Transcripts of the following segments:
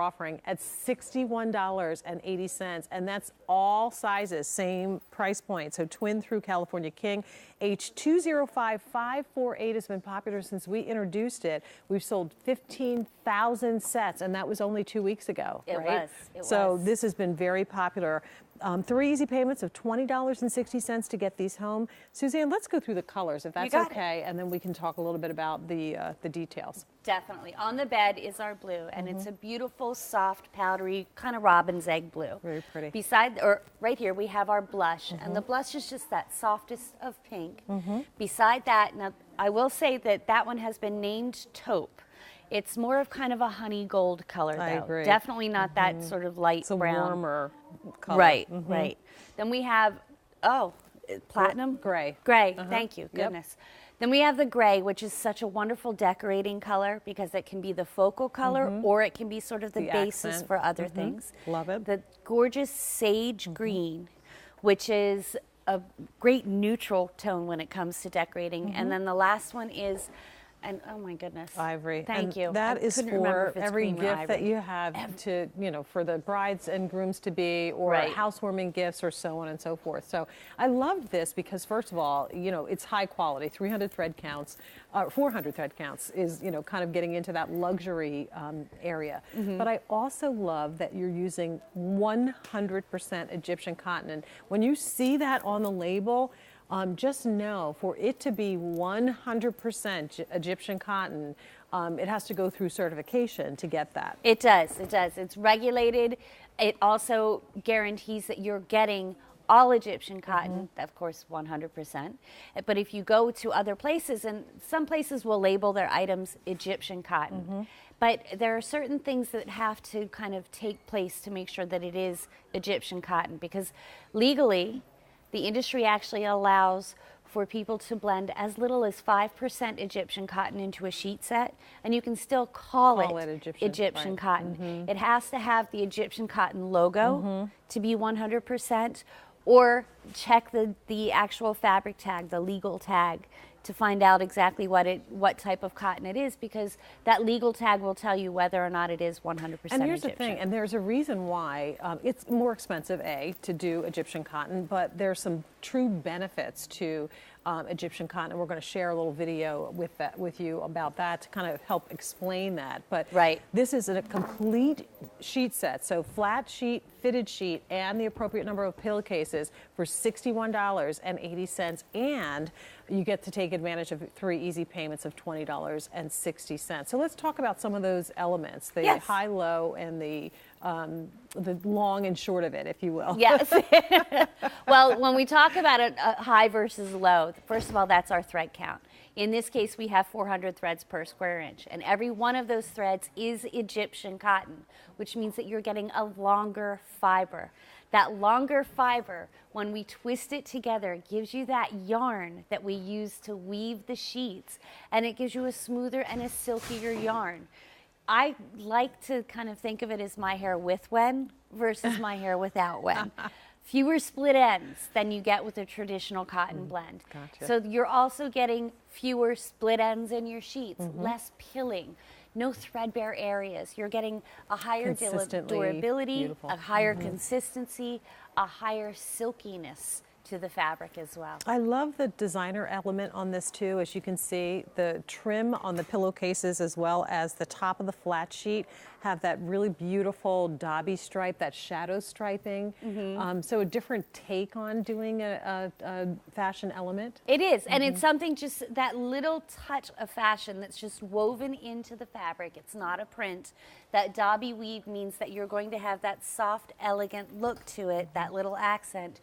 offering at $61.80, and that's all sizes, same price point. So twin through California King, H205548 has been popular since we introduced it. We've sold 15,000 sets, and that was only 2 weeks ago. It right? was. So this has been very popular. 3 easy payments of $20.60 to get these home. Suzanne, let's go through the colors, if that's okay, and then we can talk a little bit about the details. Definitely. On the bed is our blue, and it's a beautiful, soft, powdery, kind of robin's egg blue. Very pretty. Beside, or right here, we have our blush, and the blush is just that softest of pink. Beside that, now I will say that that one has been named taupe. It's more of kind of a honey gold color, though. I agree. Definitely not that sort of light It's a brown. warmer color. Right, right. Then we have, platinum? Gray. Gray, thank you, Yep. goodness. Then we have the gray, which is such a wonderful decorating color because it can be the focal color or it can be sort of the basis accent. for other things. Love it. The gorgeous sage green, which is a great neutral tone when it comes to decorating. And then the last one is, and oh my goodness. Ivory. Thank And you. That I is couldn't remember for if it's every cream or gift that ivory. you have to, for the brides and grooms to be, or Right. housewarming gifts, or so on and so forth. So I loved this because, first of all, it's high quality. 300 thread counts, 400 thread counts is, kind of getting into that luxury area. But I also love that you're using 100% Egyptian cotton. And when you see that on the label, just know for it to be 100% Egyptian cotton, it has to go through certification to get that. It does, it does. It's regulated. It also guarantees that you're getting all Egyptian cotton, of course 100%. But if you go to other places, and some places will label their items Egyptian cotton, but there are certain things that have to kind of take place to make sure that it is Egyptian cotton, because legally, the industry actually allows for people to blend as little as 5% Egyptian cotton into a sheet set, and you can still call it Egyptian right. cotton. It has to have the Egyptian cotton logo to be 100%, or check the actual fabric tag, the legal tag, to find out exactly what type of cotton it is, because that legal tag will tell you whether or not it is 100% And here's Egyptian. the thing, and there's a reason why it's more expensive, to do Egyptian cotton, but there's some true benefits to Egyptian cotton, and we're going to share a little video with you about that to kind of help explain that. But this is a complete sheet set, so flat sheet, fitted sheet, and the appropriate number of pillowcases for $61.80, and you get to take advantage of 3 easy payments of $20.60. So let's talk about some of those elements, the high, low, and the long and short of it, if you will. Yes. Well, when we talk about a high versus low, first of all, that's our thread count. In this case, we have 400 threads per square inch, and every one of those threads is Egyptian cotton, which means that you're getting a longer fiber. That longer fiber, when we twist it together, gives you that yarn that we use to weave the sheets, and it gives you a smoother and a silkier yarn. I like to kind of think of it as my hair with wen versus my hair without wen. Fewer split ends than you get with a traditional cotton blend. Gotcha. So you're also getting fewer split ends in your sheets, less pilling, no threadbare areas. You're getting a higher durability, beautiful. a higher consistency, a higher silkiness to the fabric as well. I love the designer element on this too. As you can see, the trim on the pillowcases as well as the top of the flat sheet have that really beautiful Dobby stripe, that shadow striping. So a different take on doing a fashion element. It is, and it's something, just that little touch of fashion that's just woven into the fabric. It's not a print. That Dobby weave means that you're going to have that soft, elegant look to it, that little accent,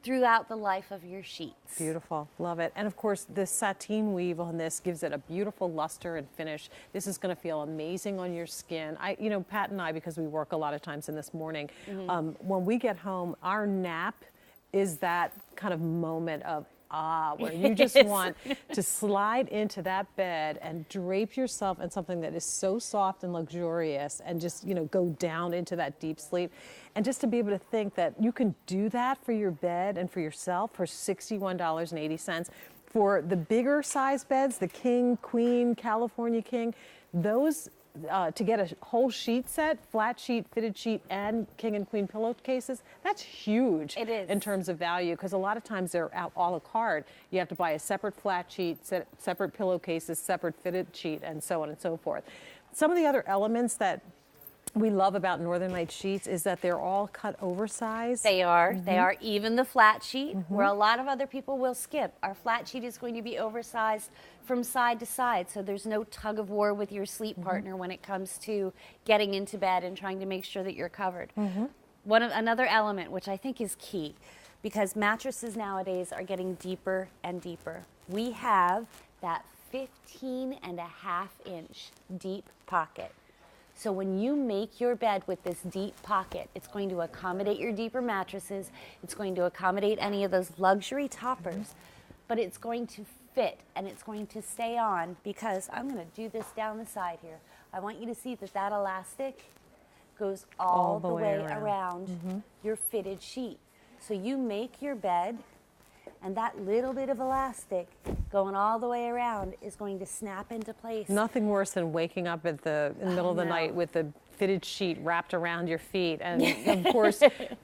throughout the life of your sheets. Beautiful, love it. And of course, the sateen weave on this gives it a beautiful luster and finish. This is going to feel amazing on your skin. Pat and I, because we work a lot of times in this morning, when we get home, our nap is that kind of moment of where you just want to slide into that bed and drape yourself in something that is so soft and luxurious, and just, go down into that deep sleep. And just to be able to think that you can do that for your bed and for yourself for $61.80. For the bigger size beds, the King, Queen, California King, those to get a whole sheet set, flat sheet, fitted sheet, and king and queen pillowcases, that's huge. It is. In terms of value, because a lot of times they're out a la carte. You have to buy a separate flat sheet, separate pillowcases, separate fitted sheet, and so on and so forth. Some of the other elements that we love about Northern Light sheets is that they're all cut oversized. They are. They are. Even the flat sheet, where a lot of other people will skip. Our flat sheet is going to be oversized from side to side, so there's no tug of war with your sleep partner when it comes to getting into bed and trying to make sure that you're covered. Another element, which I think is key, because mattresses nowadays are getting deeper and deeper. We have that 15.5-inch deep pocket. So when you make your bed with this deep pocket, it's going to accommodate your deeper mattresses. It's going to accommodate any of those luxury toppers, but it's going to fit and it's going to stay on, because I'm going to do this down the side here. I want you to see that that elastic goes all the way around your fitted sheet. So you make your bed, and that little bit of elastic going all the way around is going to snap into place. Nothing worse than waking up in the middle of the night with the fitted sheet wrapped around your feet. And of course,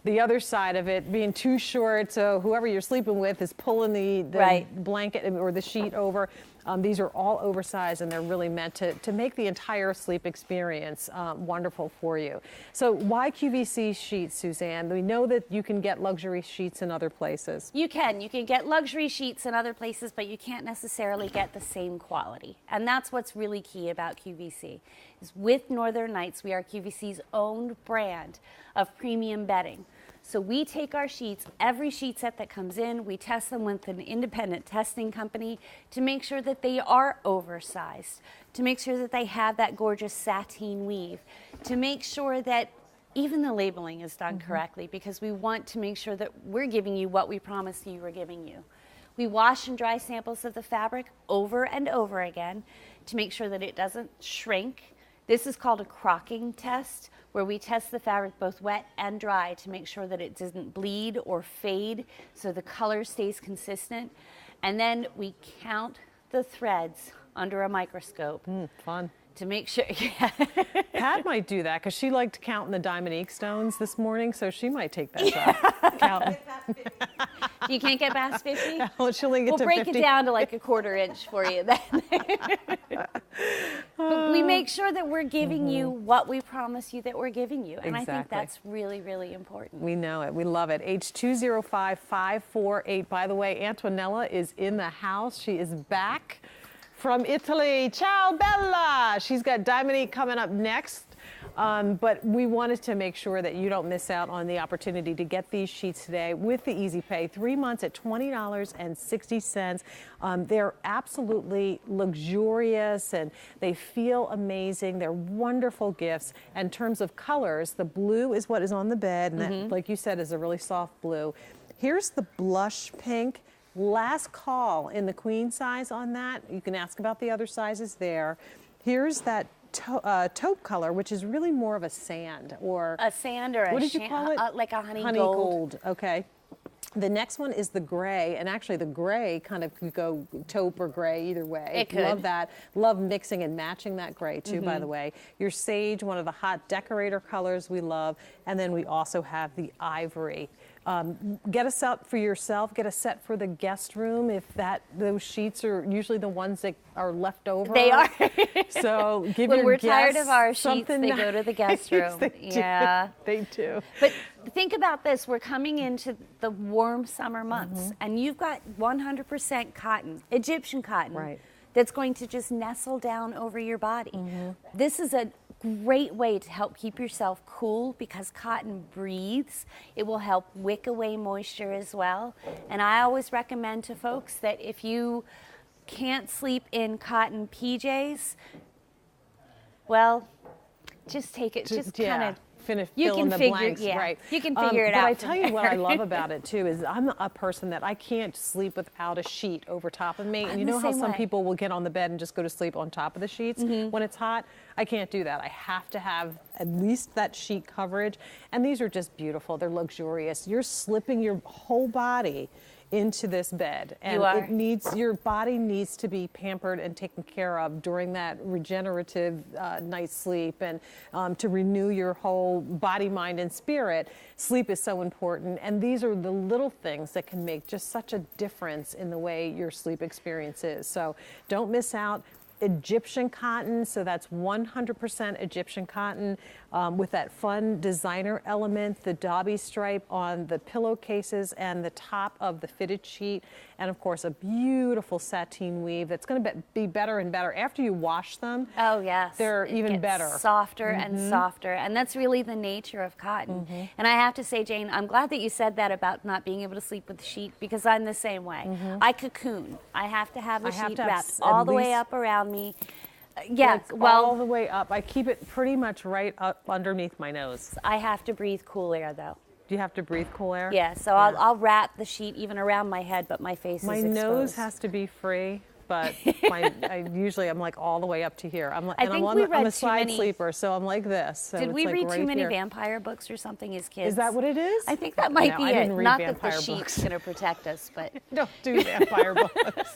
the other side of it being too short, so whoever you're sleeping with is pulling the blanket or the sheet over. These are all oversized, and they're really meant to make the entire sleep experience wonderful for you. So why QVC sheets, Suzanne? We know that you can get luxury sheets in other places. You can get luxury sheets in other places, but you can't necessarily get the same quality. And that's what's really key about QVC. Is with Northern Nights, we are QVC's own brand of premium bedding. So we take our sheets, every sheet set that comes in, we test them with an independent testing company to make sure that they are oversized, to make sure that they have that gorgeous sateen weave, to make sure that even the labeling is done correctly, because we want to make sure that we're giving you what we promised you were giving you. We wash and dry samples of the fabric over and over again to make sure that it doesn't shrink. This is called a crocking test, where we test the fabric both wet and dry to make sure that it doesn't bleed or fade, so the color stays consistent. And then we count the threads under a microscope. Fun. To make sure. Pat might do that, because she liked counting the Diamonique stones this morning, so she might take that job. Counting. You can't get past 50? Well, she'll only get We'll to break 50. it down to like a 1/4 inch for you then. But we make sure that we're giving you what we promise you that we're giving you. And I think that's really, really important. We know it. We love it. H205548. By the way, Antonella is in the house. She is back from Italy. Ciao, Bella. She's got Diamonique coming up next. But we wanted to make sure that you don't miss out on the opportunity to get these sheets today with the Easy Pay. 3 months at $20.60. They're absolutely luxurious, and they feel amazing. They're wonderful gifts. In terms of colors, the blue is what is on the bed, and that, like you said, is a really soft blue. Here's the blush pink. Last call in the queen size on that. You can ask about the other sizes there. Here's that taupe color, which is really more of a sand, or a sand, or what did you call it? Like a honey gold. Okay. The next one is the gray, and actually the gray kind of could go taupe or gray either way. It could. Love that. Love mixing and matching that gray too, by the way. Your sage, one of the hot decorator colors we love, and then we also have the ivory. Get a set for yourself, get a set for the guest room if those sheets are usually the ones that are left over. They are. So give when your we're guests tired of our sheets, they something go to the guest room. They do. But think about this. We're coming into the warm summer months, and you've got 100% cotton, Egyptian cotton, that's going to just nestle down over your body. This is a great way to help keep yourself cool, because cotton breathes. It will help wick away moisture as well. And I always recommend to folks that if you can't sleep in cotton PJs, well, just take it, just kind of fill in the blanks, right? You can figure it out. But I tell you what I love about it too is I'm a person that I can't sleep without a sheet over top of me. And you know how some people will get on the bed and just go to sleep on top of the sheets when it's hot? I can't do that. I have to have at least that sheet coverage. And these are just beautiful. They're luxurious. You're slipping your whole body into this bed, and You are. it needs, your body needs to be pampered and taken care of during that regenerative night's sleep, and to renew your whole body, mind, and spirit. Sleep is so important, and these are the little things that can make just such a difference in the way your sleep experience is. So don't miss out. Egyptian cotton, so that's 100% Egyptian cotton with that fun designer element, the Dobby stripe on the pillowcases and the top of the fitted sheet, and of course a beautiful sateen weave that's going to be better and better after you wash them. Oh yes, They're it even gets better. softer and softer, and that's really the nature of cotton. And I have to say, Jane, I'm glad that you said that about not being able to sleep with the sheet, because I'm the same way. I cocoon. I have to have the sheet wrapped all the way up around me. Yeah, Like well, all the way up. I keep it pretty much right up underneath my nose. I have to breathe cool air though. Do you have to breathe cool air? Yeah, so I'll wrap the sheet even around my head, but my face My is exposed. nose has to be free, but I'm like all the way up to here. I'm like, I and think I'm, we I'm read a too side many- sleeper, so I'm like this. So Did it's we like read right too many here. vampire books or something as kids? Is that what it is? I think that might No, be I it. didn't read Not that the vampire sheet's books. going to protect us, but Don't do vampire books.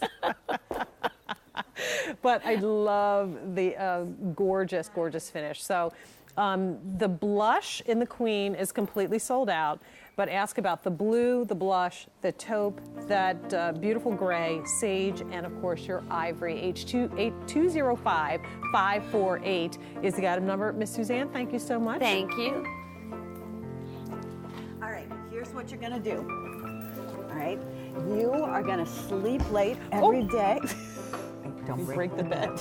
But I love the gorgeous, gorgeous finish. So the blush in the Queen is completely sold out, but ask about the blue, the blush, the taupe, that beautiful gray, sage, and of course your ivory. H205-548 is the item number. Miss Suzanne, thank you so much. thank you. All right, here's what you're gonna do. All right, you are gonna sleep late every day. Don't Break the bed.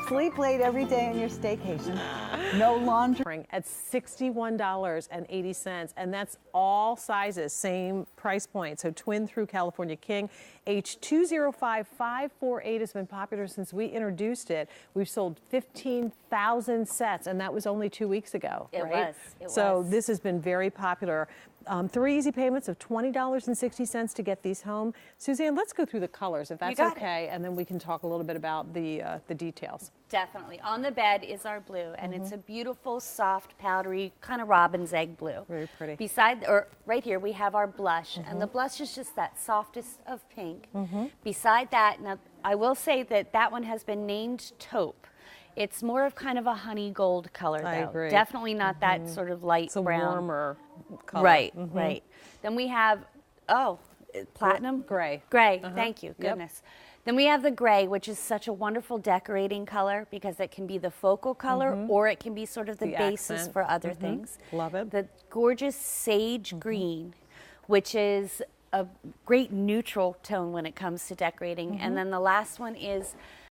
Sleep late every day on your staycation. No laundry. At $61.80, and that's all sizes, same price point. So twin through California King. H205-548 has been popular since we introduced it. We've sold 15,000 sets, and that was only 2 weeks ago. It right? was, it so was. this has been very popular. 3 easy payments of $20.60 to get these home. Suzanne, let's go through the colors, if that's got it. okay, and then we can talk a little bit about the details. Definitely. On the bed is our blue, and it's a beautiful, soft, powdery, kind of robin's egg blue. Very pretty. Beside, or right here, we have our blush, and the blush is just that softest of pink. Beside that, now I will say that that one has been named taupe. It's more of kind of a honey gold color, though. I agree. Definitely not that sort of light It's a brown. warmer color. Right, right. Then we have, platinum? Gray. Gray, thank you, Yep. goodness. Then we have the gray, which is such a wonderful decorating color because it can be the focal color or it can be sort of the basis accent. for other things. Love it. The gorgeous sage green, which is a great neutral tone when it comes to decorating. And then the last one is